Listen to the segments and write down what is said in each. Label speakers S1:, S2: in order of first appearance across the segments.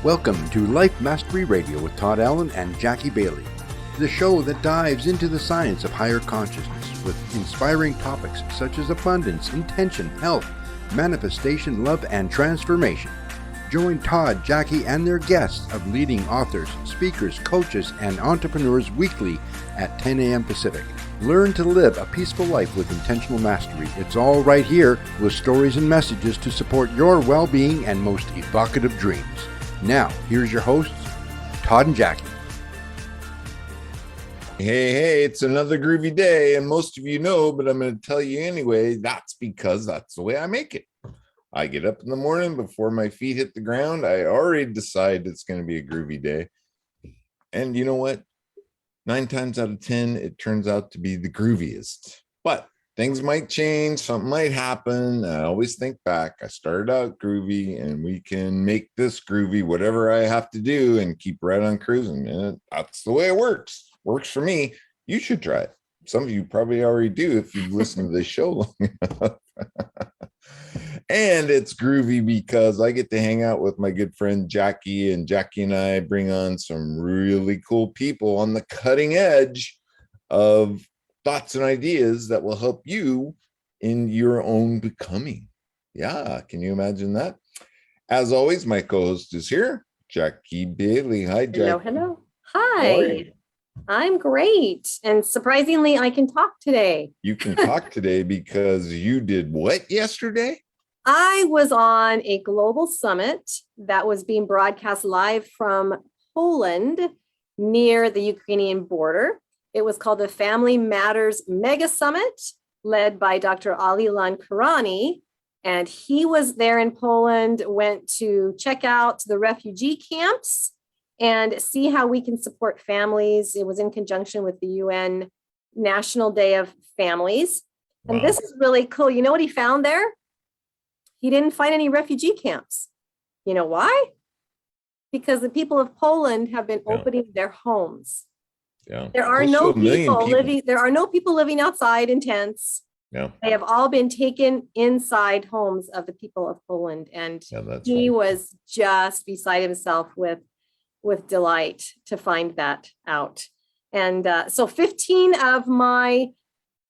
S1: Welcome to Life Mastery Radio with Todd Allen and Jackie Bailey, the show that dives into the science of higher consciousness with inspiring topics such as abundance, intention, health, manifestation, love, and transformation. Join Todd, Jackie, and their guests of leading authors, speakers, coaches, and entrepreneurs weekly at 10 a.m. Pacific. Learn to live a peaceful life with intentional mastery. It's all right here with stories and messages to support your well-being and most evocative dreams. Now, here's your hosts, Todd and Jackie.
S2: Hey, it's another groovy day, and most of you know, but I'm going to tell you anyway, that's because that's the way I make it. I get up in the morning before my feet hit the ground. I already decide it's going to be a groovy day. And you know what? 9 times out of 10, it turns out to be the grooviest. But things might change, something might happen. I always think back. I started out groovy, and we can make this groovy whatever I have to do and keep right on cruising. And that's the way it works. Works for me. You should try it. Some of you probably already do if you've listened to this show long enough. And it's groovy because I get to hang out with my good friend Jackie, and Jackie and I bring on some really cool people on the cutting edge of thoughts and ideas that will help you in your own becoming. Yeah, can you imagine that? As always, my co-host is here, Jackie Bailey. Hi, Jackie.
S3: Hello. Hi. I'm great. And surprisingly, I can talk today.
S2: You can talk today because you did what yesterday?
S3: I was on a global summit that was being broadcast live from Poland near the Ukrainian border. It was called the Family Matters Mega Summit, led by Dr. Ali Lankarani. And he was there in Poland, went to check out the refugee camps and see how we can support families. It was in conjunction with the UN National Day of Families. And This is really cool. You know what he found there? He didn't find any refugee camps. You know why? Because the people of Poland have been opening their homes.
S2: Yeah.
S3: There are no people living outside in tents.
S2: Yeah.
S3: They have all been taken inside homes of the people of Poland. And he was just beside himself with delight to find that out. And so 15 of my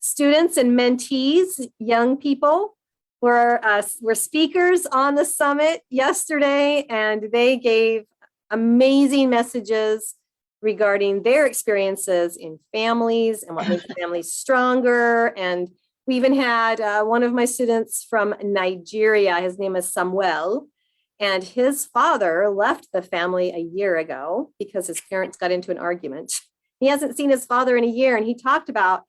S3: students and mentees, young people, were speakers on the summit yesterday, and they gave amazing messages regarding their experiences in families and what makes families stronger. And we even had one of my students from Nigeria. His name is Samuel. And his father left the family a year ago because his parents got into an argument. He hasn't seen his father in a year. And he talked about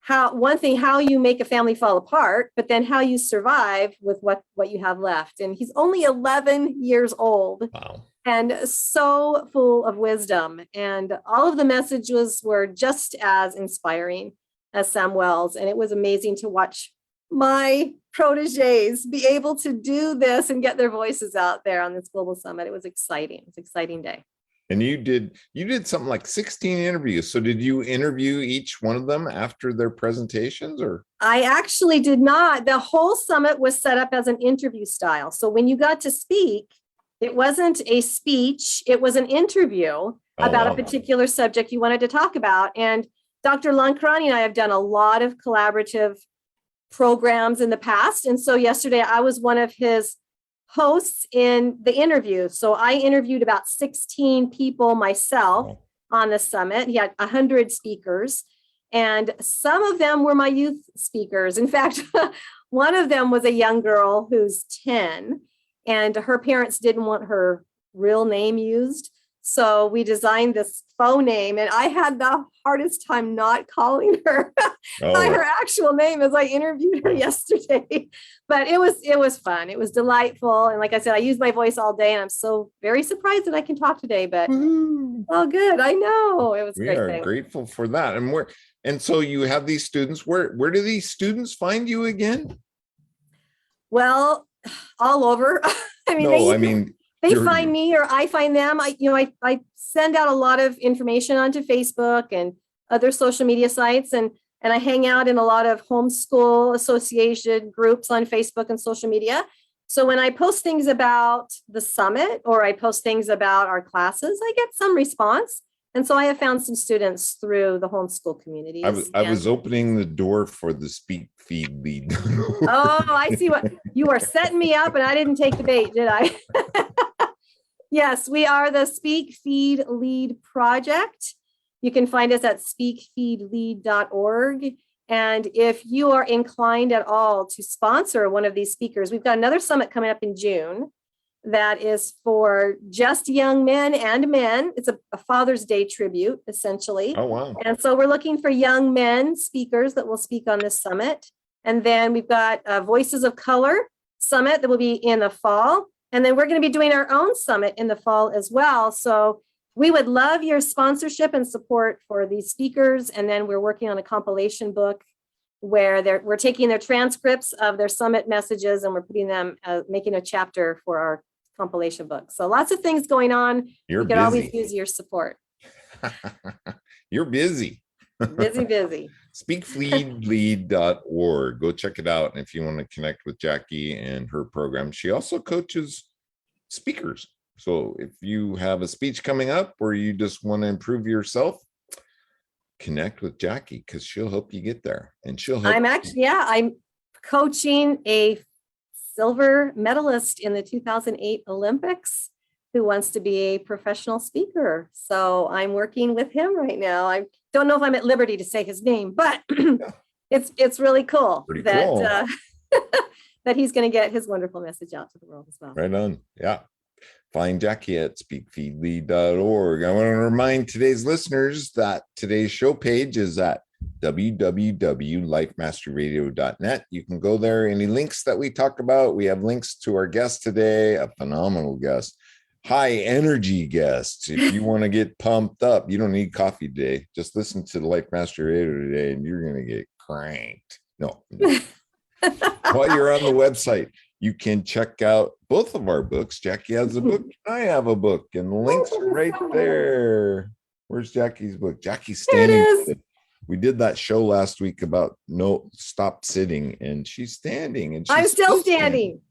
S3: how you make a family fall apart, but then how you survive with what you have left. And he's only 11 years old.
S2: Wow.
S3: And so full of wisdom. And all of the messages were just as inspiring as Samuel's. And it was amazing to watch my proteges be able to do this and get their voices out there on this global summit. It was exciting. It was an exciting day.
S2: And you did something like 16 interviews. So did you interview each one of them after their presentations, or?
S3: I actually did not. The whole summit was set up as an interview style. So when you got to speak, it wasn't a speech, it was an interview about a particular subject you wanted to talk about. And Dr. Lankarani and I have done a lot of collaborative programs in the past. And so yesterday I was one of his hosts in the interview. So I interviewed about 16 people myself on the summit. He had 100 speakers, and some of them were my youth speakers. In fact, one of them was a young girl who's 10, and her parents didn't want her real name used. So we designed this faux name, and I had the hardest time not calling her by her actual name as I interviewed her yesterday. But it was fun. It was delightful. And like I said, I use my voice all day, and I'm so very surprised that I can talk today, but all good. I know it was
S2: we
S3: great.
S2: We are grateful for that. And so you have these students. Where do these students find you again?
S3: Well, all over. They find me, or I find them. I send out a lot of information onto Facebook and other social media sites, and I hang out in a lot of homeschool association groups on Facebook and social media. So when I post things about the summit or I post things about our classes, I get some response. And so I have found some students through the homeschool communities.
S2: I was opening the door for the speak feed lead.
S3: Oh, I see what you are setting me up, and I didn't take the bait, did I? Yes, we are the Speak Feed Lead Project. You can find us at speakfeedlead.org. And if you are inclined at all to sponsor one of these speakers, we've got another summit coming up in June that is for just young men and men. It's a Father's Day tribute, essentially.
S2: Oh, wow.
S3: And so we're looking for young men speakers that will speak on this summit. And then we've got a Voices of Color summit that will be in the fall. And then we're going to be doing our own summit in the fall as well. So we would love your sponsorship and support for these speakers. And then we're working on a compilation book where we're taking their transcripts of their summit messages and we're putting them, making a chapter for our compilation book. So lots of things going on.
S2: You're
S3: we could
S2: busy.
S3: Always use your support.
S2: You're busy.
S3: Busy.
S2: Speakfeedlead.org. Go check it out. And if you want to connect with Jackie and her program, she also coaches speakers. So if you have a speech coming up or you just want to improve yourself, connect with Jackie because she'll help you get there. And she'll help.
S3: I'm coaching a silver medalist in the 2008 Olympics who wants to be a professional speaker. So I'm working with him right now. I don't know if I'm at liberty to say his name, but it's really cool that that he's going to get his wonderful message out to the world as well.
S2: Right on. Yeah. Find Jackie at speakfeedlead.org. I want to remind today's listeners that today's show page is at www.lifemasteryradio.net. You can go there. Any links that we talk about, we have links to our guest today, a phenomenal guest, high energy guest. If you want to get pumped up, you don't need coffee today. Just listen to the Life Mastery Radio today and you're going to get cranked. No. While you're on the website, you can check out both of our books. Jackie has a book, I have a book, and the links are right there. Where's Jackie's book? Jackie's standing. We did that show last week about stop sitting, and she's standing. And
S3: I'm still standing.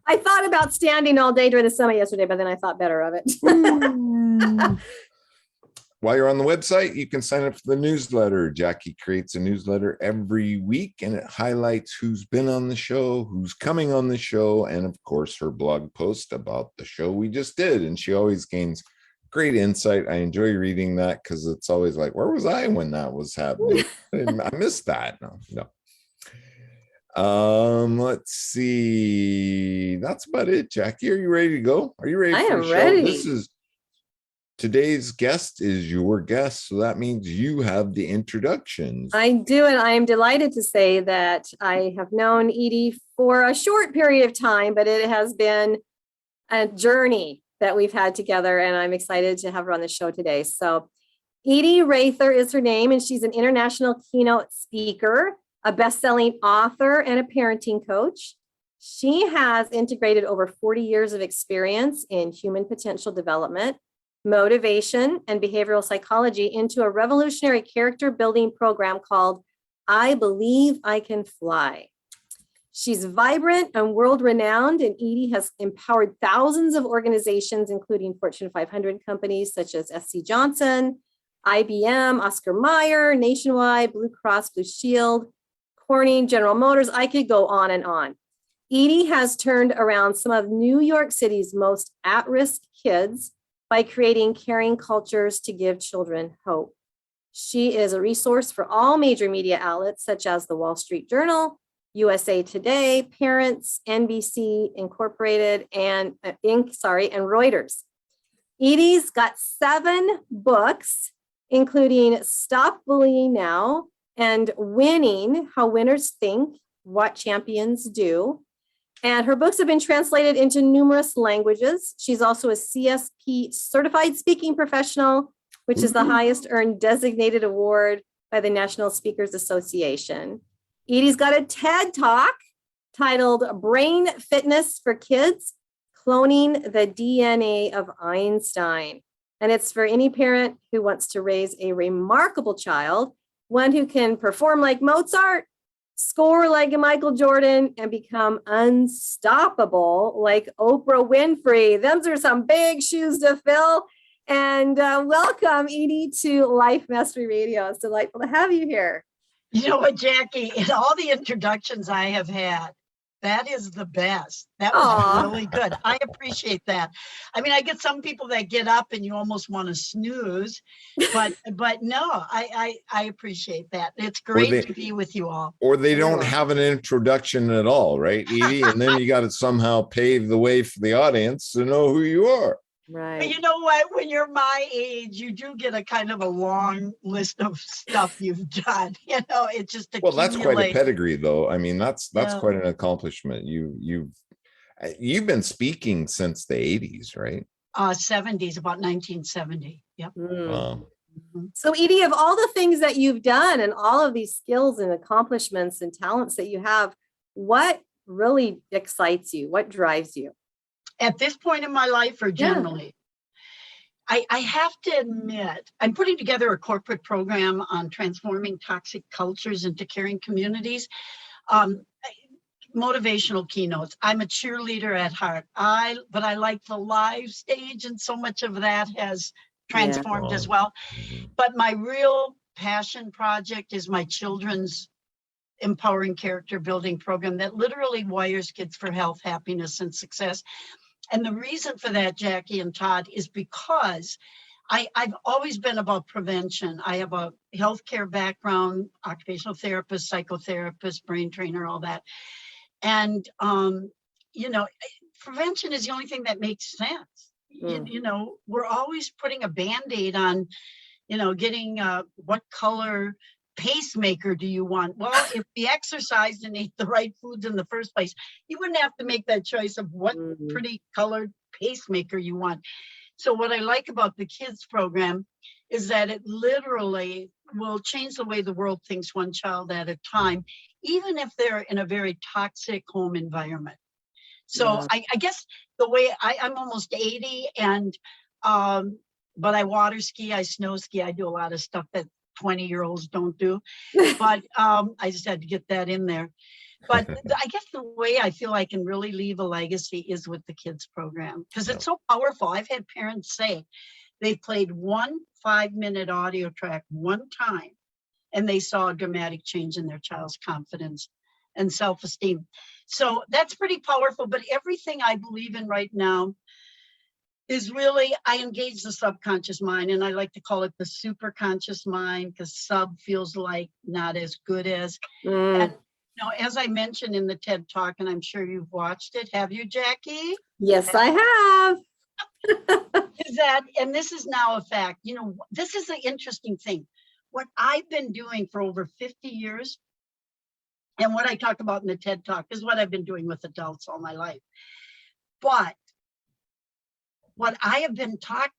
S3: I thought about standing all day during the summit yesterday, but then I thought better of it.
S2: While you're on the website, you can sign up for the newsletter. Jackie creates a newsletter every week, and it highlights who's been on the show, who's coming on the show, and of course, her blog post about the show we just did. And she always gains great insight. I enjoy reading that because it's always like, where was I when that was happening? I missed that. No. Let's see. That's about it. Jackie, are you ready to go? Are you ready?
S3: I am ready.
S2: Today's guest is your guest, so that means you have the introductions.
S3: I do, and I am delighted to say that I have known Edie for a short period of time, but it has been a journey that we've had together, and I'm excited to have her on the show today. So Edie Raether is her name, and she's an international keynote speaker, a best-selling author, and a parenting coach. She has integrated over 40 years of experience in human potential development, motivation, and behavioral psychology into a revolutionary character building program called I Believe I Can Fly. She's vibrant and world-renowned, and Edie has empowered thousands of organizations, including Fortune 500 companies such as SC Johnson, IBM, Oscar Mayer, Nationwide, Blue Cross Blue Shield, Corning, General Motors. I could go on and on. Edie has turned around some of New York City's most at-risk kids by creating caring cultures to give children hope. She is a resource for all major media outlets such as the Wall Street Journal, USA Today, Parents, NBC Incorporated, and Reuters. Edie's got 7 books, including Stop Bullying Now and Winning: How Winners Think, What Champions Do. And her books have been translated into numerous languages. She's also a CSP certified speaking professional, which is the highest earned designated award by the National Speakers Association. Edie's got a TED Talk titled Brain Fitness for Kids, Cloning the DNA of Einstein. And it's for any parent who wants to raise a remarkable child, one who can perform like Mozart, score like Michael Jordan, and become unstoppable like Oprah Winfrey. Those are some big shoes to fill. And welcome, Edie, to Life Mastery Radio. It's delightful to have you here.
S4: You know what, Jackie, in all the introductions I have had, that is the best. That was
S3: Aw.
S4: really good. I appreciate that. I mean, I get some people that get up and you almost want to snooze, but no, I appreciate that. It's great to be with you all.
S2: Or they don't have an introduction at all, right, Edie? And then you got to somehow pave the way for the audience to know who you are.
S3: Right.
S4: But you know what? When you're my age, you do get a kind of a long list of stuff you've done. You know, it just accumulates.
S2: Well, that's quite a pedigree, though. I mean, that's quite an accomplishment. You've been speaking since the 80s, right?
S4: 70s, about 1970. Yep.
S2: Wow.
S3: So, Edie, of all the things that you've done and all of these skills and accomplishments and talents that you have, what really excites you? What drives you?
S4: At this point in my life, or generally? I have to admit, I'm putting together a corporate program on transforming toxic cultures into caring communities. Motivational keynotes. I'm a cheerleader at heart. But I like the live stage, and so much of that has transformed as well. But my real passion project is my children's empowering character building program that literally wires kids for health, happiness, and success. And the reason for that, Jackie and Todd, is because I've always been about prevention. I have a healthcare background, occupational therapist, psychotherapist, brain trainer, all that. And, you know, prevention is the only thing that makes sense. You know, we're always putting a Band-Aid on, you know, getting what color pacemaker do you want? Well, if we exercised and ate the right foods in the first place, you wouldn't have to make that choice of what pretty colored pacemaker you want. So what I like about the kids program is that it literally will change the way the world thinks, one child at a time, even if they're in a very toxic home environment. So I guess the way I'm almost 80, and but I water ski, I snow ski, I do a lot of stuff that 20-year-olds don't do, but I just had to get that in there. But I guess the way I feel I can really leave a legacy is with the kids program, because it's so powerful. I've had parents say they've played one 5-minute audio track one time and they saw a dramatic change in their child's confidence and self-esteem. So that's pretty powerful. But everything I believe in right now is really, I engage the subconscious mind, and I like to call it the super conscious mind, because sub feels like not as good as. And you know, as I mentioned in the TED Talk, and I'm sure you've watched it, have you, Jackie?
S3: Yes, I have.
S4: Is that, and this is now a fact, you know, this is the interesting thing. What I've been doing for over 50 years, and what I talk about in the TED Talk, is what I've been doing with adults all my life. But what I have been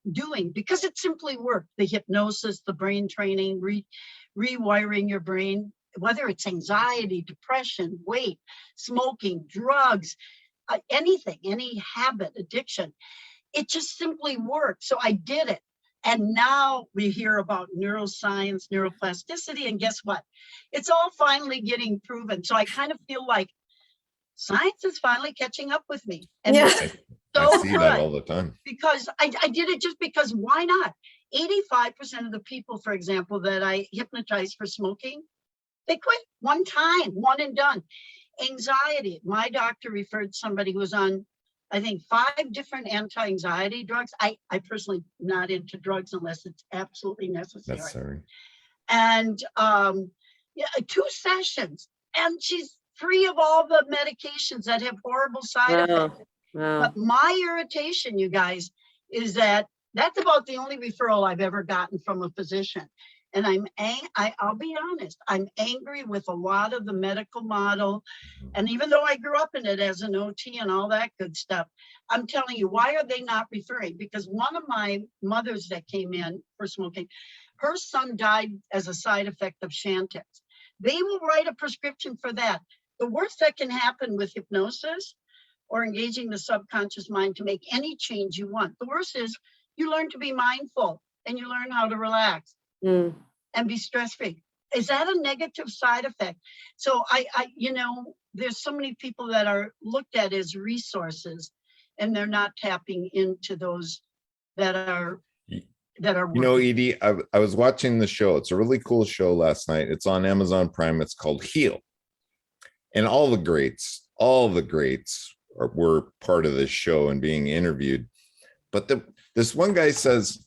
S4: doing, because it simply worked, the hypnosis, the brain training, rewiring your brain, whether it's anxiety, depression, weight, smoking, drugs, anything, any habit, addiction, it just simply worked. So I did it. And now we hear about neuroscience, neuroplasticity, and guess what? It's all finally getting proven. So I kind of feel like science is finally catching up with me. And
S2: I see that all the time.
S4: Because I did it just because, why not? 85% of the people, for example, that I hypnotized for smoking, they quit one time, one and done. Anxiety, my doctor referred somebody who was on, I think, 5 different anti-anxiety drugs. I personally not into drugs unless it's absolutely necessary. And 2 sessions, and she's free of all the medications that have horrible side effects. But my irritation, you guys, is that that's about the only referral I've ever gotten from a physician. And I'll be honest, I'm angry with a lot of the medical model. And even though I grew up in it as an OT and all that good stuff, I'm telling you, why are they not referring? Because one of my mothers that came in for smoking, her son died as a side effect of Chantix. They will write a prescription for that. The worst that can happen with hypnosis or engaging the subconscious mind to make any change you want, the worst is you learn to be mindful and you learn how to relax and be stress-free. is that a negative side effect? So there's so many people that are looked at as resources, and they're not tapping into those that are working.
S2: Edie, I was watching the show. It's a really cool show last night. It's on Amazon Prime. It's called Heal. And all the greats were part of this show and being interviewed. But this one guy says,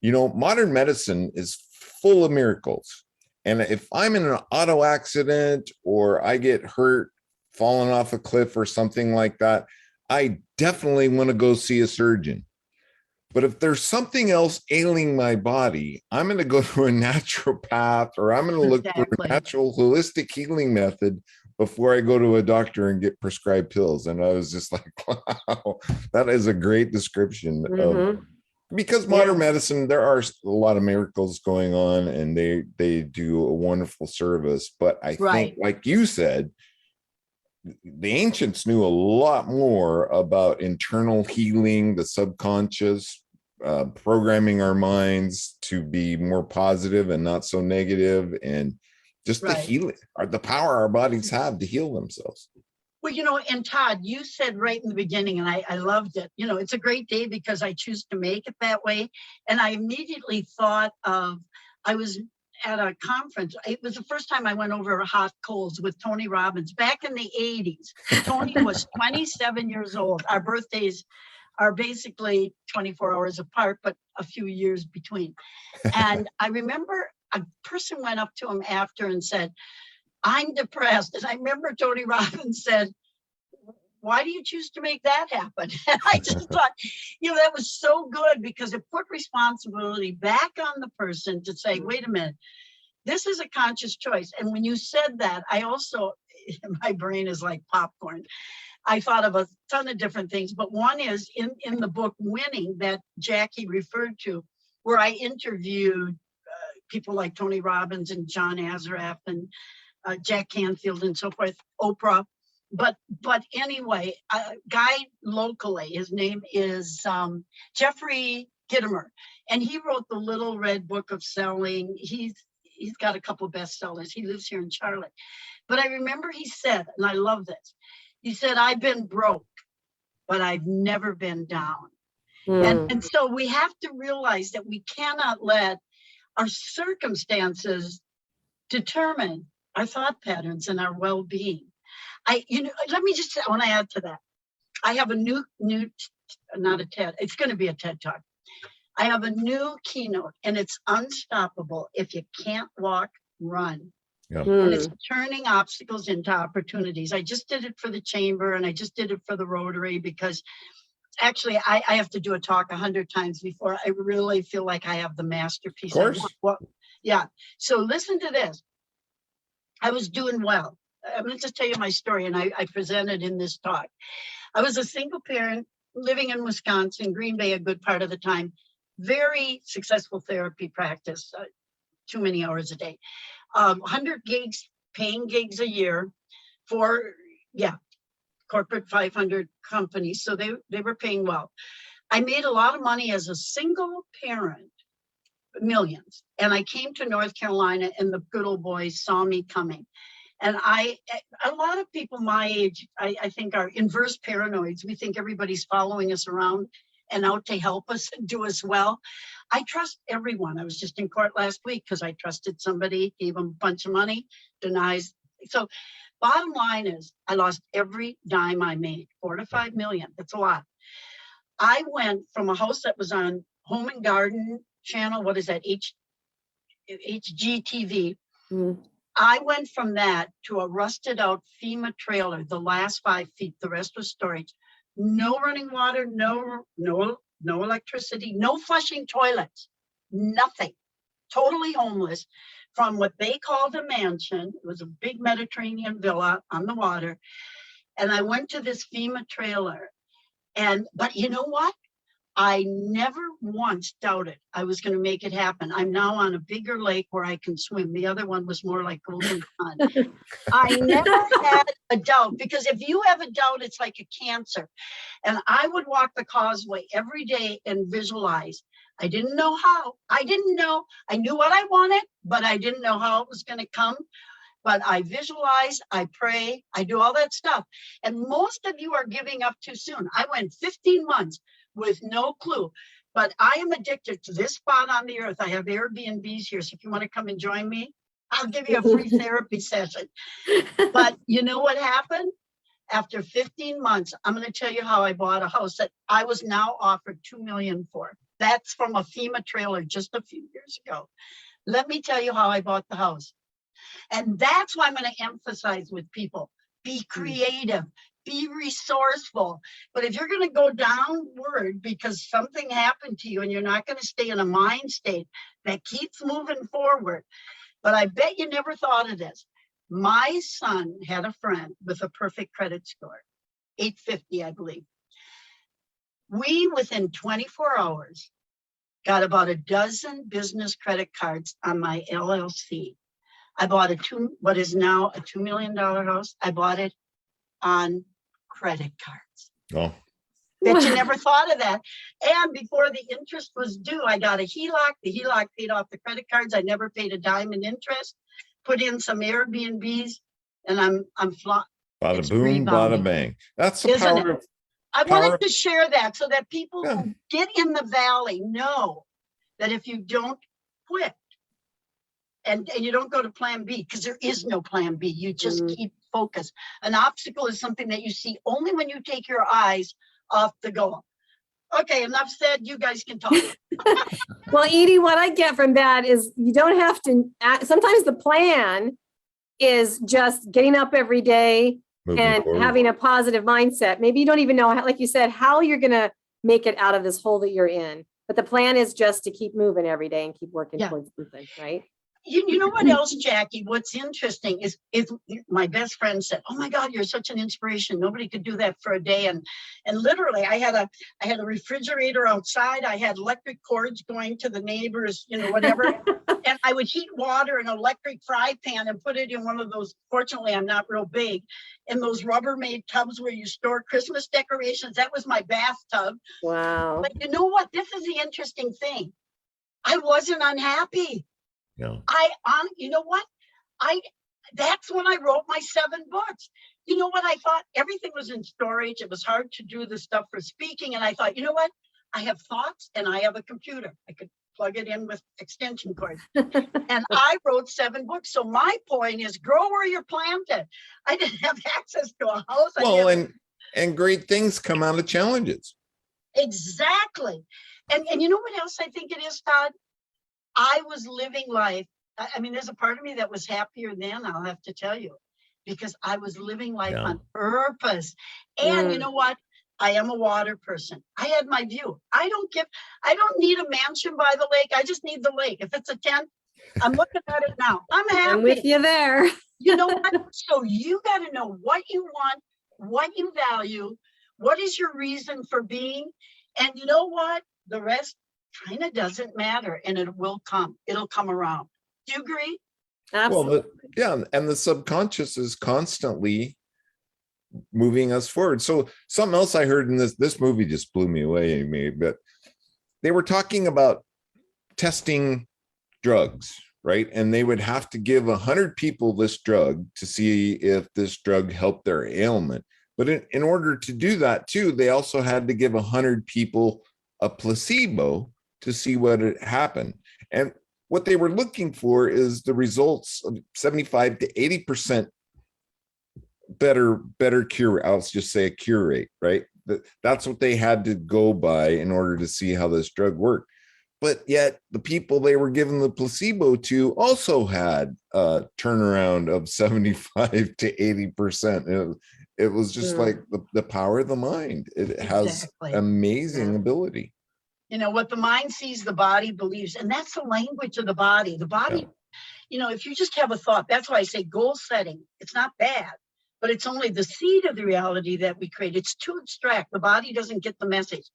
S2: modern medicine is full of miracles. And if I'm in an auto accident or I get hurt falling off a cliff or something like that, I definitely want to go see a surgeon. But if there's something else ailing my body, I'm going to go to a naturopath, or I'm going to look for a natural holistic healing method before I go to a doctor and get prescribed pills. And I was just like, wow, that is a great description of, because modern medicine, there are a lot of miracles going on, and they do a wonderful service. But I think, like you said, the ancients knew a lot more about internal healing, the subconscious, programming our minds to be more positive and not so negative, and just the healing, or the power our bodies have to heal themselves.
S4: Well, and Todd, you said right in the beginning, and I loved it. It's a great day because I choose to make it that way. And I immediately thought of, I was at a conference. It was the first time I went over hot coals with Tony Robbins back in the 80s. Tony was 27 years old. Our birthdays are basically 24 hours apart, but a few years between. And I remember a person went up to him after and said, "I'm depressed." And I remember Tony Robbins said, "Why do you choose to make that happen?" And I just thought, that was so good, because it put responsibility back on the person to say, wait a minute, this is a conscious choice. And when you said that, I also, my brain is like popcorn. I thought of a ton of different things, but one is in the book Winning that Jackie referred to, where I interviewed people like Tony Robbins and John Azaraf and Jack Canfield and so forth, Oprah. But anyway, a guy locally, his name is Jeffrey Gitomer, and he wrote the Little Red Book of Selling. He's got a couple of bestsellers. He lives here in Charlotte. But I remember he said, and I love this, he said, "I've been broke, but I've never been down." And so we have to realize that we cannot let our circumstances determine our thought patterns and our well-being. I want to add to that. I have a new, not a TED, it's going to be a TED Talk. I have a new keynote, and it's unstoppable. If you can't walk, run.
S2: Yeah.
S4: And it's turning obstacles into opportunities. I just did it for the chamber, and I just did it for the Rotary, because actually I have to do a talk 100 times before I really feel like I have the masterpiece.
S2: Of course.
S4: Yeah. So listen to this. I was doing well. I'm going to just tell you my story, and I presented in this talk. I was a single parent living in Wisconsin, Green Bay, a good part of the time. Very successful therapy practice, too many hours a day. 100 gigs, paying gigs a year for, corporate 500 companies. So they were paying well. I made a lot of money as a single parent, millions. And I came to North Carolina, and the good old boys saw me coming. And a lot of people my age, I think, are inverse paranoids. We think everybody's following us around and out to help us and do us well. I trust everyone. I was just in court last week because I trusted somebody, gave them a bunch of money, denies. So bottom line is, I lost every dime I made, 4 to 5 million. That's a lot. I went from a house that was on Home and Garden channel. What is that? HGTV. I went from that to a rusted out FEMA trailer, the last 5 feet, the rest was storage. No running water, no electricity, no flushing toilets, nothing. Totally homeless, from what they called a mansion. It was a big Mediterranean villa on the water. And I went to this FEMA trailer. But you know what? I never once doubted I was going to make it happen. I'm now on a bigger lake where I can swim. The other one was more like Golden Pond. I never had a doubt, because if you have a doubt, it's like a cancer. And I would walk the causeway every day and visualize, I didn't know how. I didn't know. I knew what I wanted, but I didn't know how it was going to come. But I visualize, I pray, I do all that stuff. And most of you are giving up too soon. I went 15 months with no clue, but I am addicted to this spot on the earth. I have Airbnbs here. So if you want to come and join me, I'll give you a free therapy session. But you know what happened? After 15 months, I'm going to tell you how I bought a house that I was now offered $2 million for. That's from a FEMA trailer just a few years ago. Let me tell you how I bought the house. And that's why I'm going to emphasize with people, be creative, be resourceful. But if you're going to go downward because something happened to you and you're not going to stay in a mind state that keeps moving forward. But I bet you never thought of this. My son had a friend with a perfect credit score, 850, I believe. We, within 24 hours, got about a dozen business credit cards on my LLC. I bought what is now a $2 million house. I bought it on credit cards.
S2: Oh,
S4: Bet you never thought of that. And before the interest was due, I got a HELOC. The HELOC paid off the credit cards. I never paid a dime in interest. Put in some Airbnbs, and I'm flying.
S2: bada boom, bada bang. That's the power of.
S4: I wanted to share that so that people who get in the valley know that if you don't quit and you don't go to plan B, because there is no plan B, you just keep focused. An obstacle is something that you see only when you take your eyes off the goal. Okay, enough said. You guys can talk.
S3: Well, Edie, what I get from that is you don't have to, sometimes the plan is just getting up every day and having a positive mindset. Maybe you don't even know, how, like you said, how you're going to make it out of this hole that you're in. But the plan is just to keep moving every day and keep working towards something, right?
S4: You know what else, Jackie? What's interesting is my best friend said, "Oh my God, you're such an inspiration. Nobody could do that for a day." And literally, I had a refrigerator outside. I had electric cords going to the neighbors, whatever. And I would heat water in an electric fry pan and put it in one of those. Fortunately, I'm not real big. In those Rubbermaid tubs where you store Christmas decorations. That was my bathtub.
S3: Wow.
S4: But you know what? This is the interesting thing. I wasn't unhappy.
S2: No.
S4: You know what? That's when I wrote my 7 books. You know what I thought? Everything was in storage. It was hard to do the stuff for speaking. And I thought, you know what? I have thoughts and I have a computer. I could plug it in with extension cords. And I wrote 7 books. So my point is grow where you're planted. I didn't have access to a house.
S2: Well, and great things come out of challenges.
S4: Exactly. And you know what else I think it is, Todd? I was living life. I mean, there's a part of me that was happier then, I'll have to tell you, because I was living life on purpose. And you know what? I am a water person. I had my view. I don't need a mansion by the lake. I just need the lake. If it's a tent, I'm looking at it now. I'm happy.
S3: I'm with you there.
S4: You know what? So you got to know what you want, what you value, what is your reason for being. And you know what? The rest kind of doesn't matter, and it will come. It'll come around. Do you agree?
S3: Absolutely.
S2: Well, and the subconscious is constantly moving us forward. So something else I heard in this movie just blew me away, but they were talking about testing drugs, right? And they would have to give 100 people this drug to see if this drug helped their ailment. But in order to do that too, they also had to give 100 people a placebo to see what had happened. And what they were looking for is the results of 75 to 80% better cure. I'll just say a cure rate, right? That's what they had to go by in order to see how this drug worked. But yet the people they were giving the placebo to also had a turnaround of 75 to 80%. It was just like the power of the mind. It has amazing ability.
S4: You know, what the mind sees, the body believes. And that's the language of the body. The body, if you just have a thought, that's why I say goal setting. It's not bad, but it's only the seed of the reality that we create. It's too abstract. The body doesn't get the message,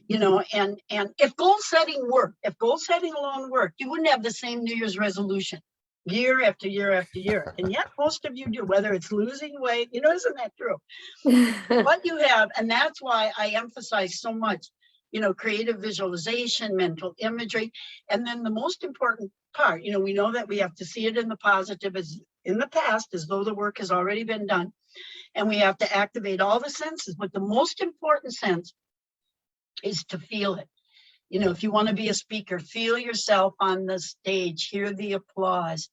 S4: and if goal setting worked, if goal setting alone worked, you wouldn't have the same New Year's resolution year after year after year. And yet most of you do, whether it's losing weight, isn't that true? What you have, and that's why I emphasize so much, creative visualization, mental imagery. And then the most important part, we know that we have to see it in the positive as in the past, as though the work has already been done. And we have to activate all the senses. But the most important sense is to feel it. If you want to be a speaker, feel yourself on the stage, hear the applause,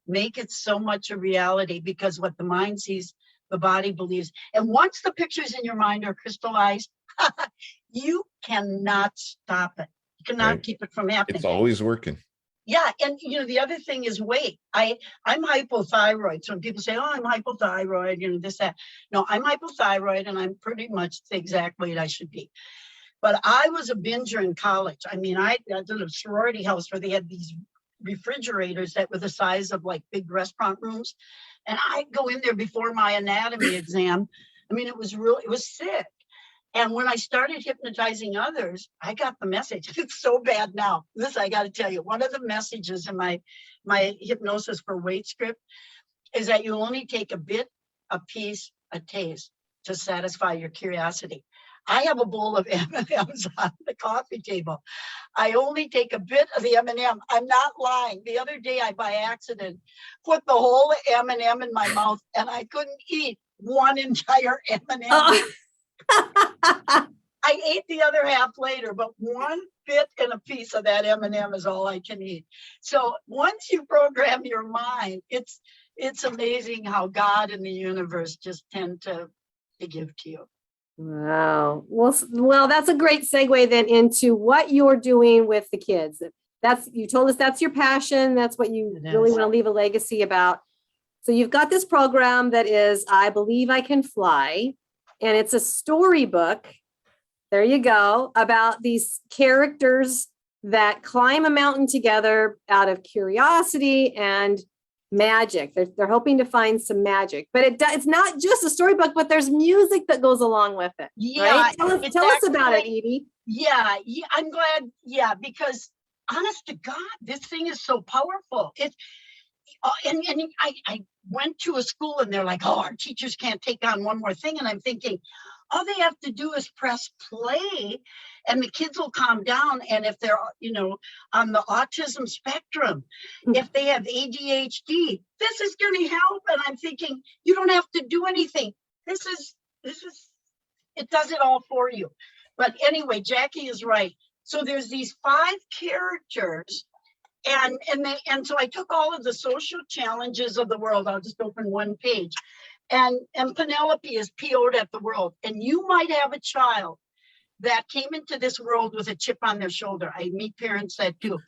S4: make it so much a reality, because what the mind sees, the body believes. And once the pictures in your mind are crystallized, you cannot stop it. You cannot keep it from happening.
S2: It's always working.
S4: Yeah. And the other thing is weight. I'm hypothyroid. So when people say, oh, I'm hypothyroid, this, that. No, I'm hypothyroid and I'm pretty much the exact weight I should be. But I was a binger in college. I did a sorority house where they had these refrigerators that were the size of like big restaurant rooms. And I'd go in there before my anatomy exam. It was sick. And when I started hypnotizing others, I got the message. It's so bad now. This, I got to tell you, one of the messages in my hypnosis for weight script is that you only take a bit, a piece, a taste to satisfy your curiosity. I have a bowl of M&Ms on the coffee table. I only take a bit of the M&M. I'm not lying. The other day, I by accident put the whole M&M in my mouth, and I couldn't eat one entire M&M. I ate the other half later, but one bit and a piece of that M&M is all I can eat. So once you program your mind, it's amazing how God and the universe just tend to give to you.
S3: Wow. Well, that's a great segue then into what you're doing with the kids. You told us that's your passion. That's what you really want to leave a legacy about. So you've got this program that is, I Believe I Can Fly, and it's a storybook. There you go, about these characters that climb a mountain together out of curiosity and magic. They're hoping to find some magic, but it's not just a storybook, but there's music that goes along with it.
S4: Yeah,
S3: right? Tell us about it, Edie.
S4: Yeah, I'm glad. Yeah, because honest to God, this thing is so powerful. And I went to a school and they're like, oh, our teachers can't take on one more thing. And I'm thinking, all they have to do is press play and the kids will calm down. And if they're, on the autism spectrum, if they have ADHD, this is going to help. And I'm thinking, you don't have to do anything. This is, it does it all for you. But anyway, Jackie is right. So there's these 5 characters. And so I took all of the social challenges of the world. I'll just open one page. And Penelope is PO'd at the world. And you might have a child that came into this world with a chip on their shoulder. I meet parents that do.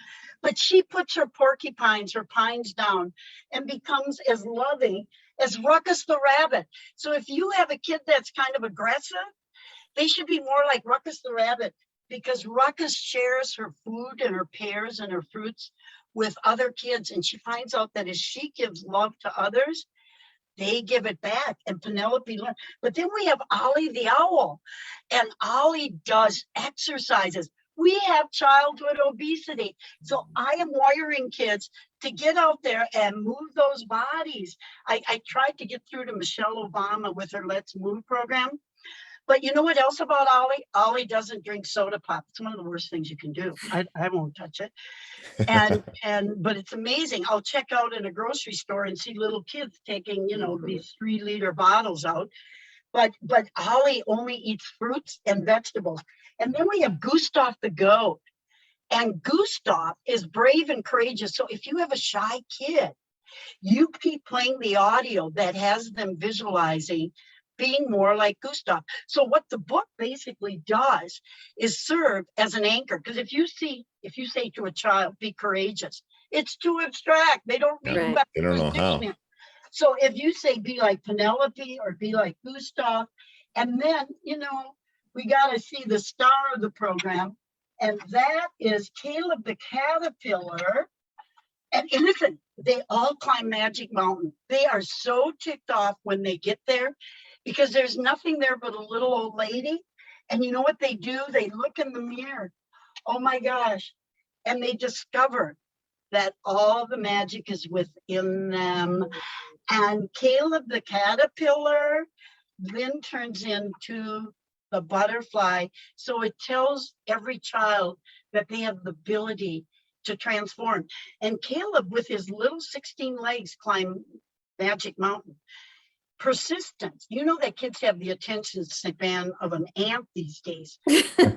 S4: But she puts her her pines down, and becomes as loving as Ruckus the rabbit. So if you have a kid that's kind of aggressive, they should be more like Ruckus the rabbit, because Ruckus shares her food and her pears and her fruits with other kids. And she finds out that as she gives love to others, they give it back. And Penelope learned. But then we have Ollie the owl, and Ollie does exercises. We have childhood obesity. So I am wiring kids to get out there and move those bodies. I tried to get through to Michelle Obama with her Let's Move program. But you know what else about Ollie? Ollie doesn't drink soda pop. It's one of the worst things you can do. I won't touch it. But it's amazing. I'll check out in a grocery store and see little kids taking, these 3-liter bottles out. But Ollie only eats fruits and vegetables. And then we have Gustav the goat. And Gustav is brave and courageous. So if you have a shy kid, you keep playing the audio that has them visualizing being more like Gustav. So what the book basically does is serve as an anchor. Because if you say to a child, be courageous, it's too abstract. They don't read.
S2: They don't know how.
S4: So if you say, be like Penelope or be like Gustav, and then, we got to see the star of the program. And that is Caleb the caterpillar. And listen, they all climb Magic Mountain. They are so ticked off when they get there, because there's nothing there but a little old lady. And you know what they do? They look in the mirror. Oh my gosh. And they discover that all the magic is within them. And Caleb the caterpillar then turns into the butterfly. So it tells every child that they have the ability to transform. And Caleb, with his little 16 legs, climbed Magic Mountain. Persistence. You know that kids have the attention span of an ant these days.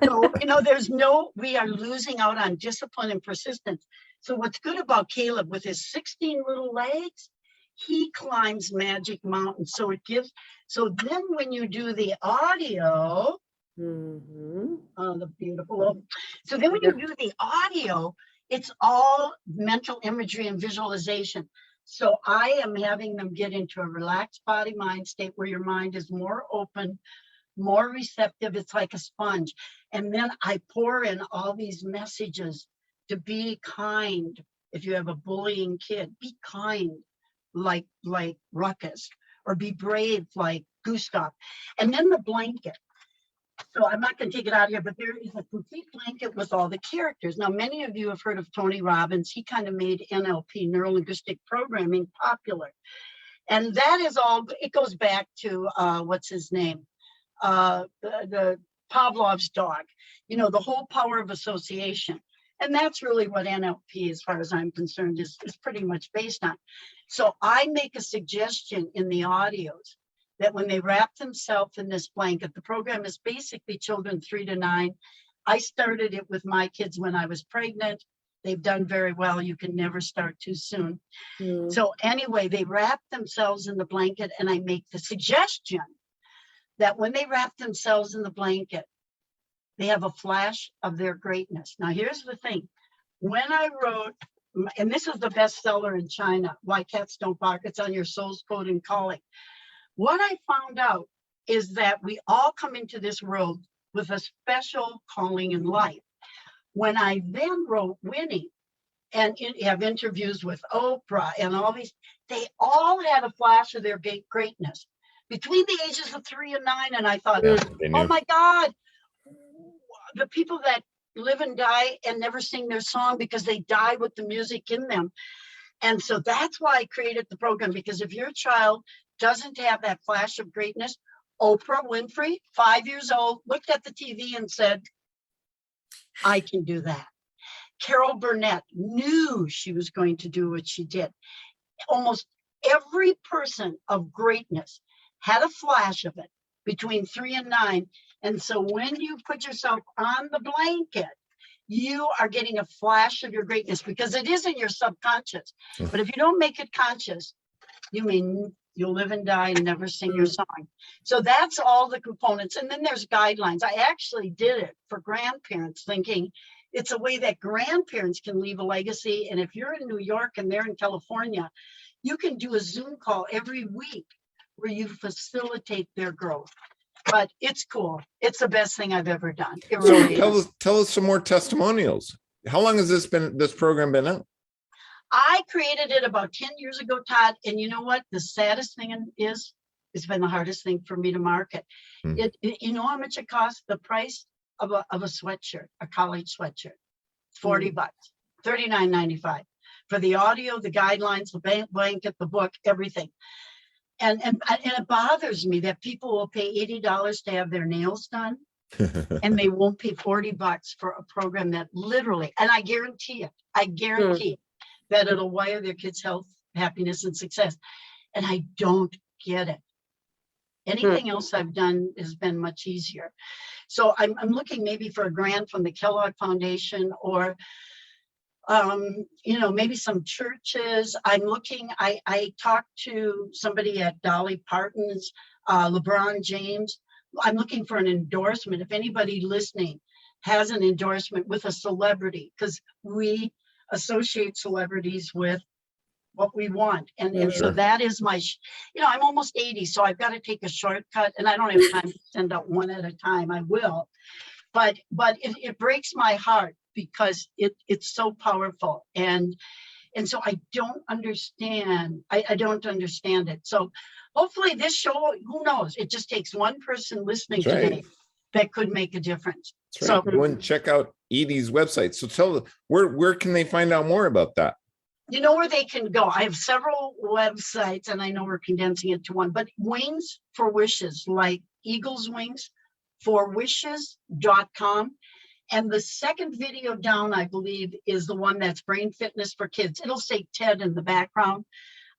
S4: So, we are losing out on discipline and persistence. So what's good about Caleb, with his 16 little legs, he climbs Magic Mountain. So then when you do the audio, the beautiful. So then when you do the audio, it's all mental imagery and visualization. So I am having them get into a relaxed body mind state where your mind is more open, more receptive. It's like a sponge. And then I pour in all these messages to be kind. If you have a bullying kid, be kind like Ruckus, or be brave like Gustav. And then the blanket. So I'm not going to take it out here, but there is a complete blanket with all the characters. Now, many of you have heard of Tony Robbins. He kind of made NLP, neuro-linguistic programming, popular. And that is all, it goes back to, what's his name? The Pavlov's dog, the whole power of association. And that's really what NLP, as far as I'm concerned, is pretty much based on. So I make a suggestion in the audios that when they wrap themselves in this blanket, the program is basically children 3 to 9. I started it with my kids when I was pregnant. They've done very well. You can never start too soon. So anyway, they wrap themselves in the blanket, and I make the suggestion that when they wrap themselves in the blanket, they have a flash of their greatness. Now, here's the thing. When I wrote, and this is the bestseller in China, Why Cats Don't Bark, it's on your soul's code and calling. What I found out is that we all come into this world with a special calling in life. When I then wrote Winnie and have interviews with Oprah and all these, they all had a flash of their greatness between the ages of 3 and 9. And I thought, oh my God, the people that live and die and never sing their song because they die with the music in them. And so that's why I created the program, because if your child doesn't have that flash of greatness, Oprah Winfrey, 5 years old, looked at the TV and said, I can do that. Carol Burnett knew she was going to do what she did. Almost every person of greatness had a flash of it between 3 and 9. And so when you put yourself on the blanket, you are getting a flash of your greatness, because it is in your subconscious. But if you don't make it conscious, you'll live and die and never sing your song. So that's all the components. And then there's guidelines. I actually did it for grandparents, thinking it's a way that grandparents can leave a legacy. And if you're in New York and they're in California, you can do a Zoom call every week where you facilitate their growth. But it's cool. It's the best thing I've ever done. It really is.
S2: Tell us some more testimonials. How long has this program been out?
S4: I created it about 10 years ago, Todd. And you know what? The saddest thing is, it's been the hardest thing for me to market. You know how much it costs? The price of a sweatshirt, a college sweatshirt, $40, $39.95 for the audio, the guidelines, the blanket, the book, everything. And it bothers me that people will pay $80 to have their nails done, and they won't pay $40 for a program that literally, and I guarantee it, that it'll wire their kids' health, happiness, and success. And I don't get it. Anything else I've done has been much easier. So I'm looking maybe for a grant from the Kellogg Foundation, or maybe some churches. I talked to somebody at Dolly Parton's, LeBron James. I'm looking for an endorsement. If anybody listening has an endorsement with a celebrity, because we associate celebrities with what we want. And so that is my, I'm almost 80, so I've got to take a shortcut, and I don't have time to send out one at a time. I will. But it breaks my heart, because it's so powerful. And so I don't understand. I don't understand it. So hopefully this show, who knows? It just takes one person listening today that could make a difference.
S2: So go and check out Edie's website. So tell them, where can they find out more about that?
S4: You know where they can go. I have several websites, and I know we're condensing it to one, but Wings for Wishes, like eagle's wings, 4wishes.com. And the second video down, I believe, is the one that's brain fitness for kids. It'll say TED in the background.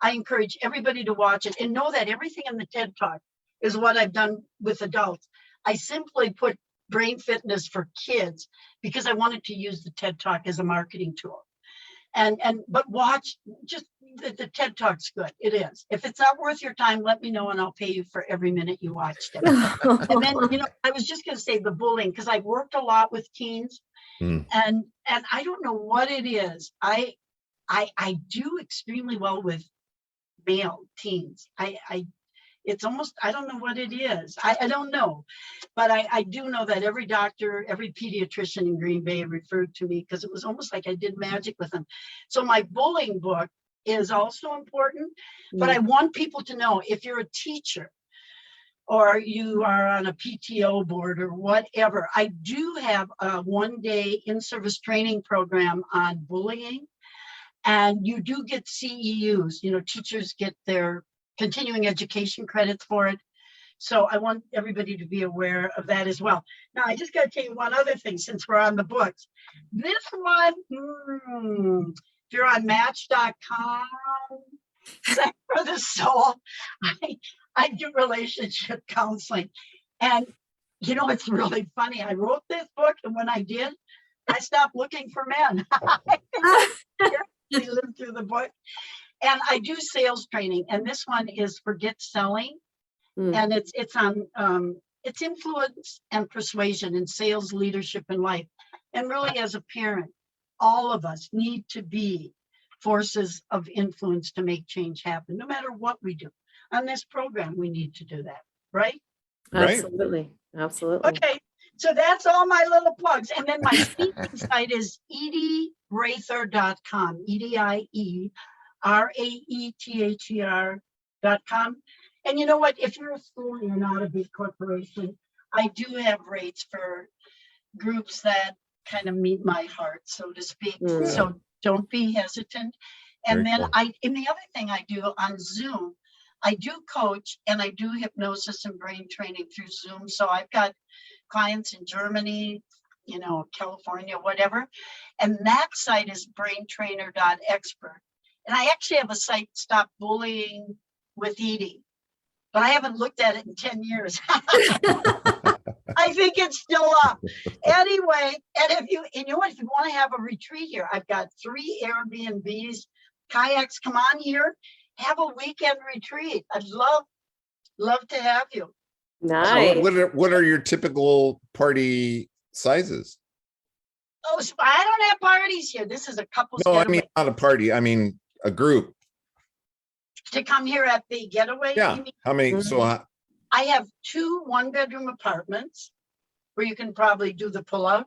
S4: I encourage everybody to watch it and know that everything in the TED Talk is what I've done with adults. I simply put brain fitness for kids because I wanted to use the TED Talk as a marketing tool. But watch, just the TED Talk's good. It is. If it's not worth your time, let me know and I'll pay you for every minute you watched it. And then, I was just going to say the bullying, because I've worked a lot with teens and I don't know what it is. I do extremely well with male teens. It's almost, I don't know what it is. I don't know, but I do know that every doctor, every pediatrician in Green Bay referred to me because it was almost like I did magic with them. So my bullying book is also important, but I want people to know, if you're a teacher or you are on a PTO board or whatever, I do have a 1-day in-service training program on bullying, and you do get CEUs, teachers get their continuing education credits for it. So I want everybody to be aware of that as well. Now, I just got to tell you one other thing since we're on the books. This one, if you're on Match.com, Sex for the Soul, I do relationship counseling. And, it's really funny. I wrote this book, and when I did, I stopped looking for men. I lived through the book. And I do sales training, and this one is Forget Selling, and it's on it's influence and persuasion in sales, leadership, and life. And really, as a parent, all of us need to be forces of influence to make change happen, no matter what we do. On this program, we need to do that, right?
S3: Absolutely. Absolutely.
S4: Okay, so that's all my little plugs. And then my speaking site is edierather.com, EDIERAETHER.com. And you know what? If you're a school and you're not a big corporation, I do have rates for groups that kind of meet my heart, so to speak. So don't be hesitant. And then and the other thing I do on Zoom, I do coach and I do hypnosis and brain training through Zoom. So I've got clients in Germany, California, whatever. And that site is braintrainer.expert. And I actually have a site, Stop Bullying with Edie, but I haven't looked at it in 10 years. I think it's still up. Anyway, and if you want to have a retreat here, I've got 3 Airbnbs, kayaks. Come on here, have a weekend retreat. I'd love to have you.
S3: Nice.
S2: So what are your typical party sizes?
S4: Oh, so I don't have parties here. This is a couple's
S2: No,
S4: getaway.
S2: I mean not a party. I mean a group.
S4: To come here at the getaway?
S2: Yeah. How many? So
S4: I have 2 1-bedroom apartments where you can probably do the pull-out.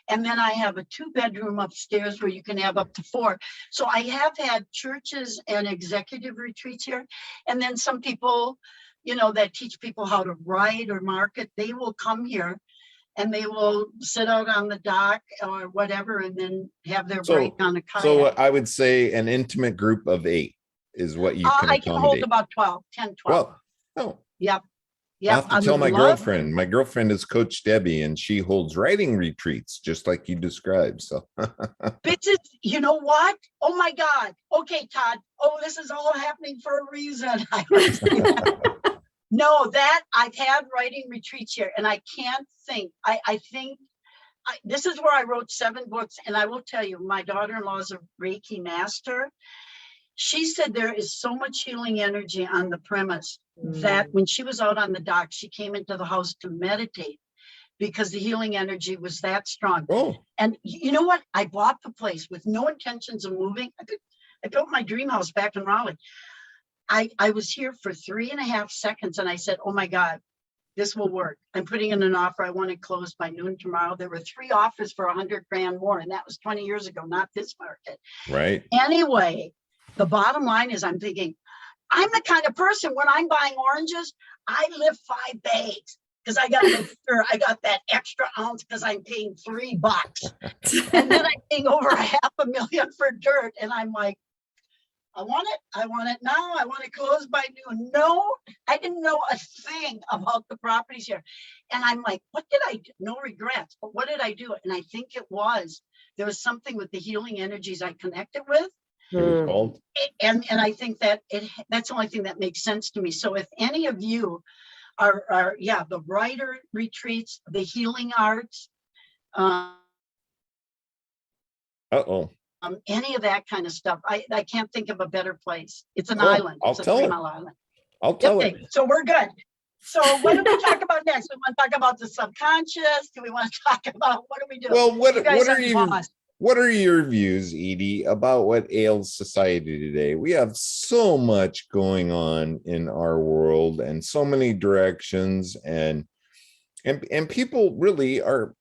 S4: And then I have a 2-bedroom upstairs where you can have up to 4. So I have had churches and executive retreats here. And then some people, that teach people how to write or market, they will come here and they will sit out on the dock or whatever and then have their break on a kayak.
S2: So I would say an intimate group of 8 is what you can
S4: I can hold about 12, 10, 12.
S2: Well, oh.
S4: Yep.
S2: I have to tell my girlfriend. My girlfriend is Coach Debbie, and she holds writing retreats, just like you described. So,
S4: bitches, you know what? Oh my God. Okay, Todd. Oh, this is all happening for a reason. No, that I've had writing retreats here, and I can't think. I think this is where I wrote 7 books, and I will tell you, my daughter-in-law is a Reiki master. She said there is so much healing energy on the premise that when she was out on the dock, she came into the house to meditate because the healing energy was that strong.
S2: oh,
S4: And you know what? I bought the place with no intentions of moving. I built my dream house back in Raleigh. I was here for 3.5 seconds and I said, oh my God, this will work. I'm putting in an offer. I want it closed by noon tomorrow. There were 3 offers for $100 grand more. And that was 20 years ago, not this market.
S2: right.
S4: Anyway, the bottom line is I'm thinking, I'm the kind of person when I'm buying oranges, I lift 5 bags because I got to make sure I got that extra ounce because I'm paying $3. And then I'm paying over $500,000 for dirt. And I'm like, I want it. I want it now. I want it closed by noon. No, I didn't know a thing about the properties here. And I'm like, what did I do? No regrets, but what did I do? And I think there was something with the healing energies I connected with.
S2: It was called.
S4: And I think that that's the only thing that makes sense to me. So if any of you are the writer retreats, the healing arts, any of that kind of stuff, I can't think of a better place. It's an island. It's a 3-mile island.
S2: I'll tell it.
S4: So we're good. So what do we talk about next? We want to talk about the subconscious. Do we want to talk about, what do we do?
S2: Well, what are your views, Edie, about what ails society today? We have so much going on in our world and so many directions, and people really are,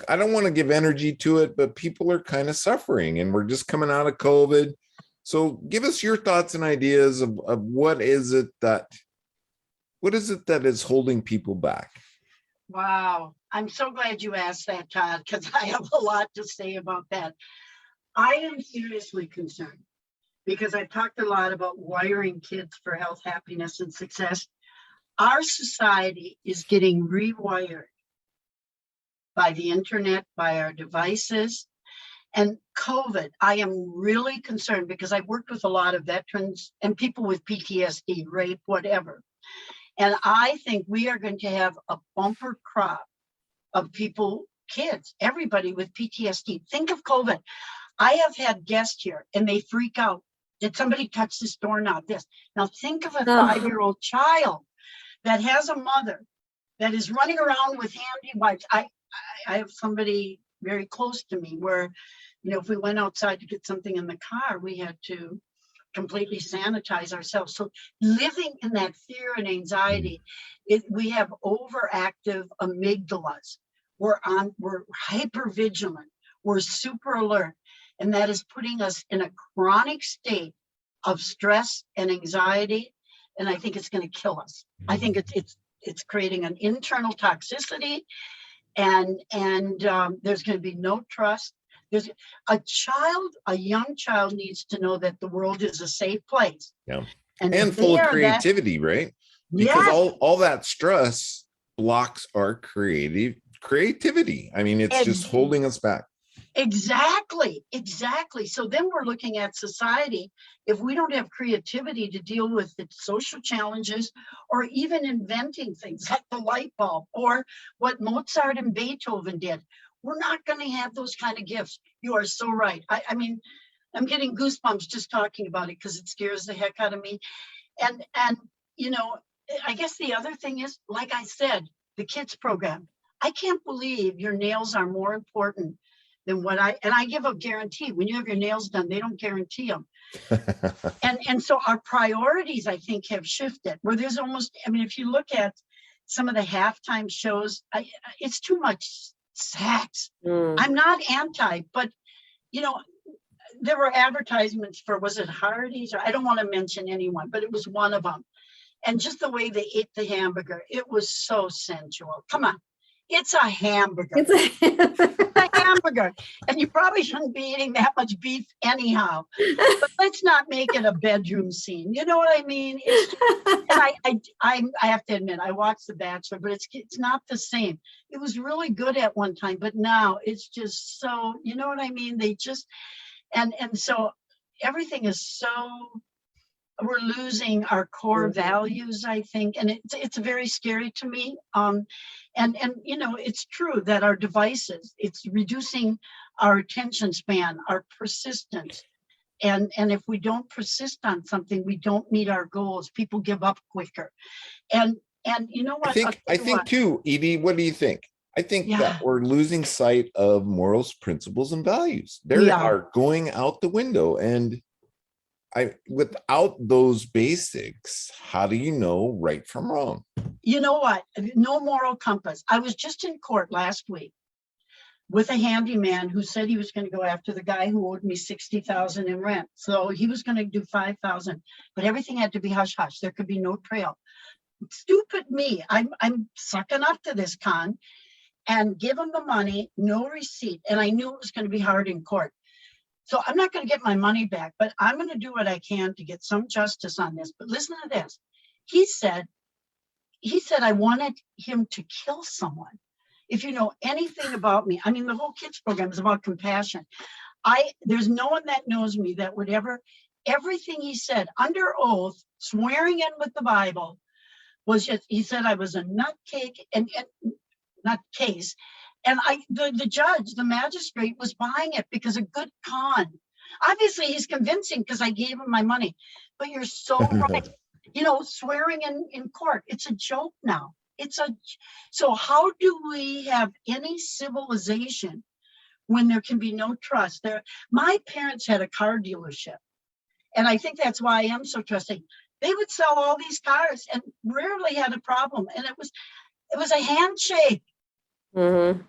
S2: I don't want to give energy to it, but people are kind of suffering, and we're just coming out of COVID. So give us your thoughts and ideas of what is it that is holding people back?
S4: Wow. I'm so glad you asked that, Todd, because I have a lot to say about that. I am seriously concerned because I've talked a lot about wiring kids for health, happiness, and success. Our society is getting rewired by the internet, by our devices. And COVID, I am really concerned because I've worked with a lot of veterans and people with PTSD, rape, whatever. And I think we are going to have a bumper crop of people, kids, everybody with PTSD. Think of COVID. I have had guests here and they freak out. Did somebody touch this doorknob? This. Now think of a 5-year-old child that has a mother that is running around with handy wipes. I have somebody very close to me where, if we went outside to get something in the car, we had to completely sanitize ourselves. So living in that fear and anxiety, we have overactive amygdalas. We're hyper vigilant. We're super alert. And that is putting us in a chronic state of stress and anxiety. And I think it's going to kill us. I think it's creating an internal toxicity, and there's going to be no trust. There's a young child needs to know that the world is a safe place.
S2: Yeah. And full of creativity, right? Because all that stress blocks our creativity. I mean, it's just holding us back.
S4: Exactly. So then we're looking at society. If we don't have creativity to deal with the social challenges, or even inventing things like the light bulb or what Mozart and Beethoven did, we're not going to have those kind of gifts. You are so right. I mean, I'm getting goosebumps just talking about it because it scares the heck out of me. And I guess the other thing is, like I said, the kids program. I can't believe your nails are more important than I give a guarantee. When you have your nails done, they don't guarantee them. and so our priorities, I think, have shifted where there's almost, if you look at some of the halftime shows, it's too much sex. I'm not anti, but there were advertisements for, was it Hardee's, or I don't want to mention anyone, but it was one of them. And just the way they ate the hamburger, it was so sensual. Come on. It's a hamburger. It's a hamburger. And you probably shouldn't be eating that much beef anyhow. But let's not make it a bedroom scene. You know what I mean? And I have to admit, I watched The Bachelor, but it's not the same. It was really good at one time, but now it's just so, you know what I mean? They just, and so everything is so, we're losing our core values, I think, and it's very scary to me. And it's true that our devices, it's reducing our attention span, our persistence, and if we don't persist on something, we don't meet our goals. People give up quicker, and you know what?
S2: I think too, Edie. What do you think? I think that we're losing sight of morals, principles, and values. They are going out the window, and without those basics, how do you know right from wrong?
S4: You know what? No moral compass. I was just in court last week with a handyman who said he was going to go after the guy who owed me $60,000 in rent. So he was going to do $5,000, but everything had to be hush hush. There could be no trail. Stupid me. I'm sucking up to this con and give him the money, no receipt. And I knew it was going to be hard in court. So I'm not going to get my money back, but I'm going to do what I can to get some justice on this. But listen to this. He said, I wanted him to kill someone. If you know anything about me, I mean, the whole kids program is about compassion. There's no one that knows me that would ever, everything he said under oath, swearing in with the Bible, was just, he said I was a nutcake and nutcase. And the judge, the magistrate was buying it because a good con. Obviously he's convincing because I gave him my money, but you're so right. You know, swearing in court, it's a joke now. So how do we have any civilization when there can be no trust? My parents had a car dealership, and I think that's why I am so trusting. They would sell all these cars and rarely had a problem. And it was a handshake.
S3: Mm-hmm.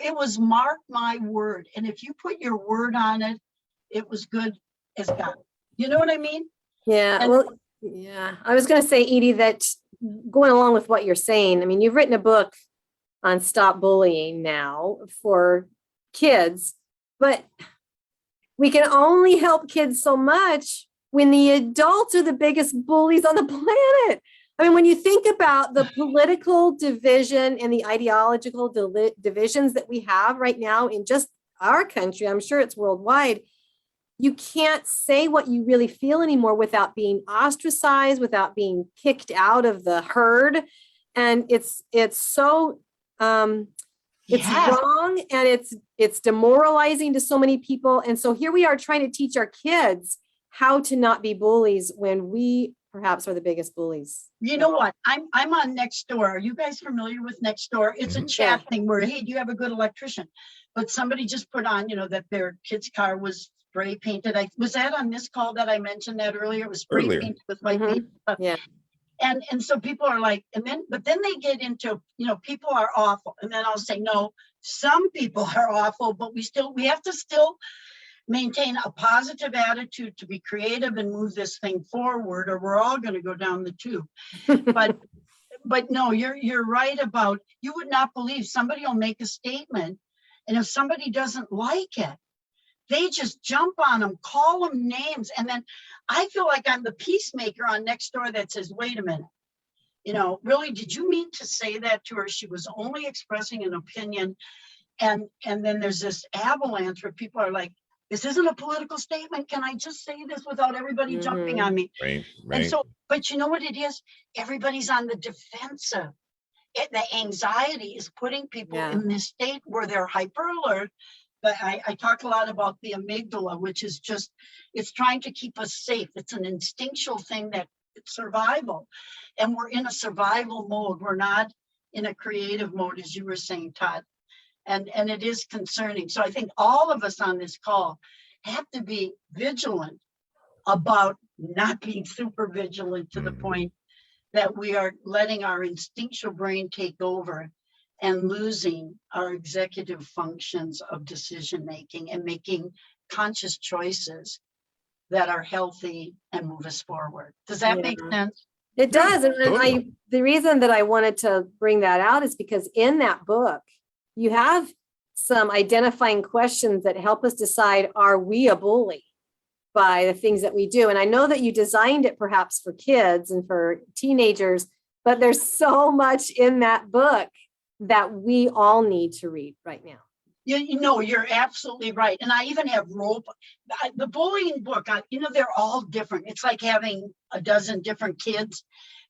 S4: It was mark my word. And if you put your word on it, it was good as God. You know what I mean?
S3: Yeah.
S4: And,
S3: well, yeah. I was going to say, Edie, that going along with what you're saying, I mean, you've written a book on stop bullying now for kids, but we can only help kids so much when the adults are the biggest bullies on the planet. I mean, when you think about the political division and the ideological divisions that we have right now in just our country, I'm sure it's worldwide, you can't say what you really feel anymore without being ostracized, without being kicked out of the herd. And it's so it's wrong, and it's demoralizing to so many people. And so here we are trying to teach our kids how to not be bullies when we perhaps are the biggest bullies.
S4: You know what? I'm on Nextdoor. Are you guys familiar with Nextdoor? It's a chat thing where, hey, do you have a good electrician? But somebody just put on, that their kid's car was spray painted. Was that on this call that I mentioned that earlier? It was spray painted with white paint.
S3: Yeah.
S4: And so people are like, but then they get into, people are awful. And then I'll say, no, some people are awful, but we have to still maintain a positive attitude to be creative and move this thing forward, or we're all going to go down the tube. But no, you're right about, you would not believe somebody will make a statement. And if somebody doesn't like it, they just jump on them, call them names. And then I feel like I'm the peacemaker on Nextdoor that says, wait a minute, really, did you mean to say that to her? She was only expressing an opinion. And then there's this avalanche where people are like, this isn't a political statement. Can I just say this without everybody jumping on me?
S2: Right.
S4: And so, but you know what it is? Everybody's on the defensive. The anxiety is putting people in this state where they're hyper alert. But I talk a lot about the amygdala, which is just, it's trying to keep us safe. It's an instinctual thing that it's survival. And we're in a survival mode. We're not in a creative mode, as you were saying, Todd. And it is concerning. So I think all of us on this call have to be vigilant about not being super vigilant to the point that we are letting our instinctual brain take over and losing our executive functions of decision making and making conscious choices that are healthy and move us forward. Does that make sense?
S3: It does. And the reason that I wanted to bring that out is because in that book, you have some identifying questions that help us decide, are we a bully by the things that we do? And I know that you designed it perhaps for kids and for teenagers, but there's so much in that book that we all need to read right now.
S4: You're absolutely right. And I even have the bullying book, they're all different. It's like having a dozen different kids.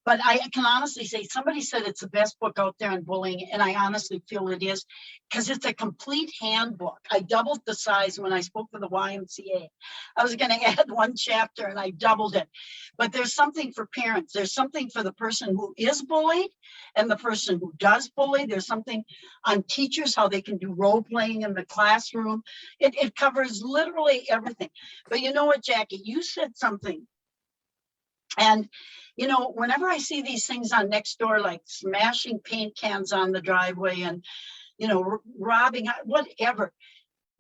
S4: But I can honestly say, somebody said it's the best book out there on bullying, and I honestly feel it is, because it's a complete handbook. I doubled the size when I spoke to the YMCA. I was going to add one chapter, and I doubled it. But there's something for parents. There's something for the person who is bullied and the person who does bully. There's something on teachers, how they can do role playing in the classroom. It covers literally everything. But you know what, Jackie, you said something. And whenever I see these things on Nextdoor, like smashing paint cans on the driveway and, robbing, whatever,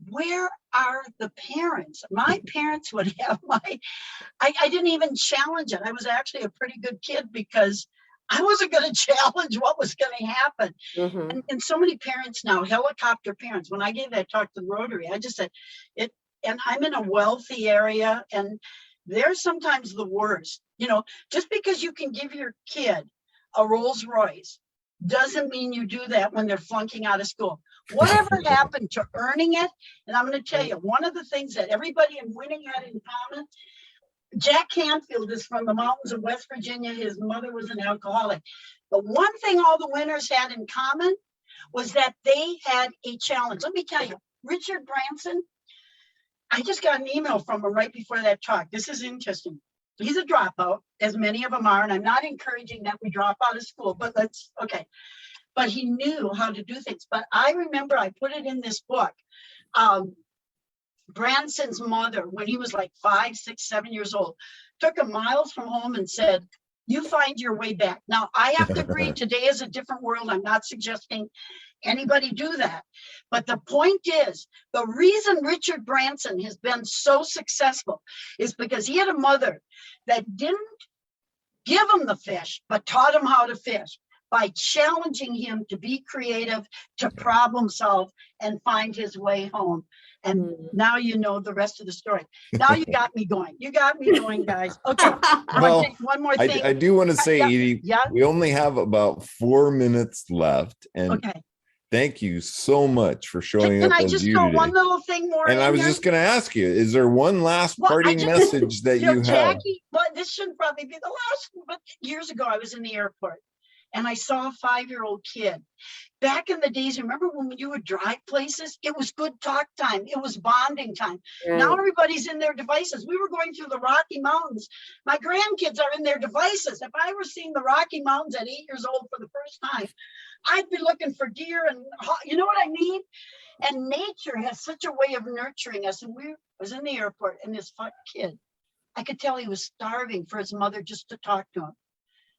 S4: where are the parents? My parents would have I didn't even challenge it. I was actually a pretty good kid because I wasn't going to challenge what was going to happen. And so many parents now, helicopter parents, when I gave that talk to the Rotary, I just said, and I'm in a wealthy area, and they're sometimes the worst. Just because you can give your kid a Rolls Royce doesn't mean you do that when they're flunking out of school. Whatever happened to earning it? And I'm going to tell you, one of the things that everybody in winning had in common, Jack Canfield is from the mountains of West Virginia. His mother was an alcoholic. But one thing all the winners had in common was that they had a challenge. Let me tell you, Richard Branson, I just got an email from him right before that talk. This is interesting. He's a dropout, as many of them are, and I'm not encouraging that we drop out of school, but okay. But he knew how to do things. But I remember I put it in this book. Branson's mother, when he was like 5, 6, 7 years old, took him miles from home and said, you find your way back. Now, I have to agree, today is a different world. I'm not suggesting anybody do that. But the point is, the reason Richard Branson has been so successful is because he had a mother that didn't give him the fish, but taught him how to fish by challenging him to be creative, to problem solve, and find his way home. And now you know the rest of the story. Now you got me going. You got me going, guys. Okay.
S2: Well,
S4: one more thing.
S2: I do want to say, Edie,
S4: yeah.
S2: We only have about 4 minutes left. And
S4: okay.
S2: Thank you so much for showing up as you today. Can I just throw
S4: one little thing more?
S2: And I was just going to ask you, is there one last parting message that you have?
S4: Jackie, well, this shouldn't probably be the last, but years ago I was in the airport and I saw a 5-year-old kid. Back in the days, remember when you would drive places? It was good talk time. It was bonding time. Right. Now everybody's in their devices. We were going through the Rocky Mountains. My grandkids are in their devices. If I were seeing the Rocky Mountains at 8 years old for the first time, I'd be looking for deer and, you know what I mean? And nature has such a way of nurturing us. And I was in the airport and this kid, I could tell he was starving for his mother just to talk to him.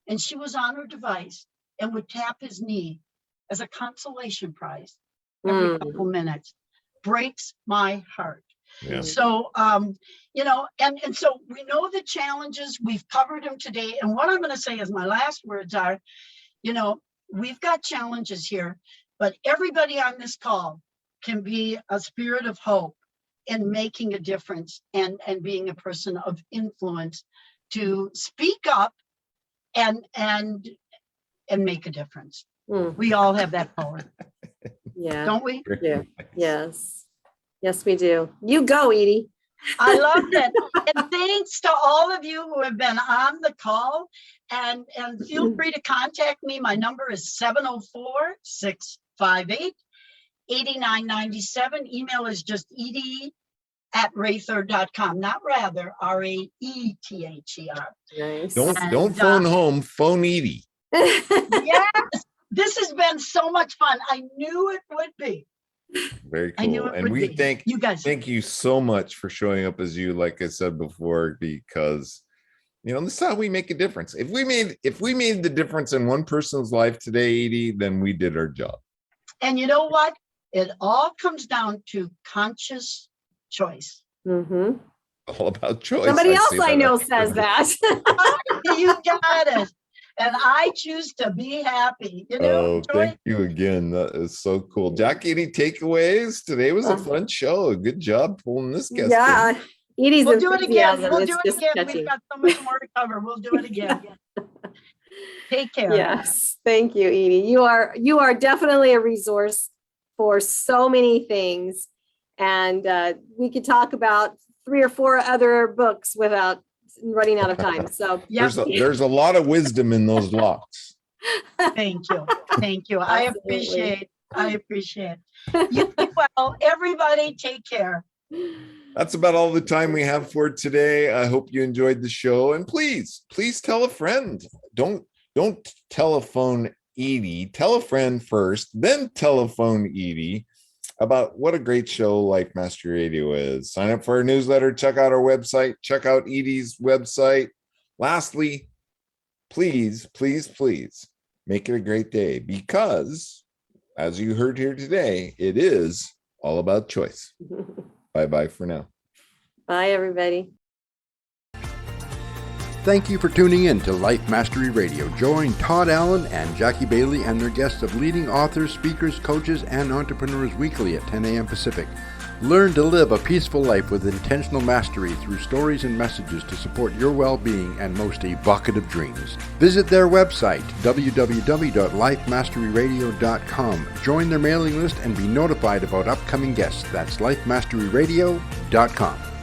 S4: And she was on her device and would tap his knee as a consolation prize every couple minutes. Breaks my heart. Yeah. So, and so we know the challenges, we've covered them today. And what I'm going to say as my last words are, we've got challenges here, but everybody on this call can be a spirit of hope in making a difference and being a person of influence to speak up and make a difference. We all have that power.
S3: Yeah.
S4: Don't we?
S3: Yeah. Yes. Yes, we do. You go, Edie.
S4: I loved it. And thanks to all of you who have been on the call. And feel free to contact me. My number is 704-658-8997. Email is just edie@raether.com. Not rather, RAETHER.
S3: Nice.
S2: Don't phone home, phone Edie.
S4: Yes. This has been so much fun. I knew it would be.
S2: Very cool. And we thank you guys. Thank you so much for showing up as you, like I said before, because this is how we make a difference. If we made the difference in one person's life today, Edie, then we did our job. And you know what? It all comes down to conscious choice.
S3: Mm-hmm.
S2: All about choice.
S3: Somebody else I know says that.
S4: You got it. And I choose to be happy.
S2: Thank you again. That is so cool. Jackie, any takeaways? Today was a fun show. Good job pulling this guest.
S3: Yeah.
S4: We'll do it again. We've got so much more to cover. We'll do it again. Take care.
S3: Yes. Thank you, Edie. You are definitely a resource for so many things. And we could talk about 3 or 4 other books without running out of time. So
S2: there's a lot of wisdom in those locks.
S4: Thank you. I appreciate you. Well, everybody take care.
S2: That's about all the time we have for today. I hope you enjoyed the show, and please tell a friend. Don't telephone Edie. Tell a friend first, then telephone Edie about what a great show Life Mastery Radio is. Sign up for our newsletter, check out our website, check out Edie's website. Lastly, please make it a great day, because as you heard here today, it is all about choice. Bye-bye for now.
S3: Bye, everybody.
S1: Thank you for tuning in to Life Mastery Radio. Join Todd Allen and Jackie Bailey and their guests of leading authors, speakers, coaches, and entrepreneurs weekly at 10 a.m. Pacific Learn to live a peaceful life with intentional mastery through stories and messages to support your well-being and most evocative dreams. Visit their website, www.lifemasteryradio.com. Join their mailing list and be notified about upcoming guests. That's lifemasteryradio.com.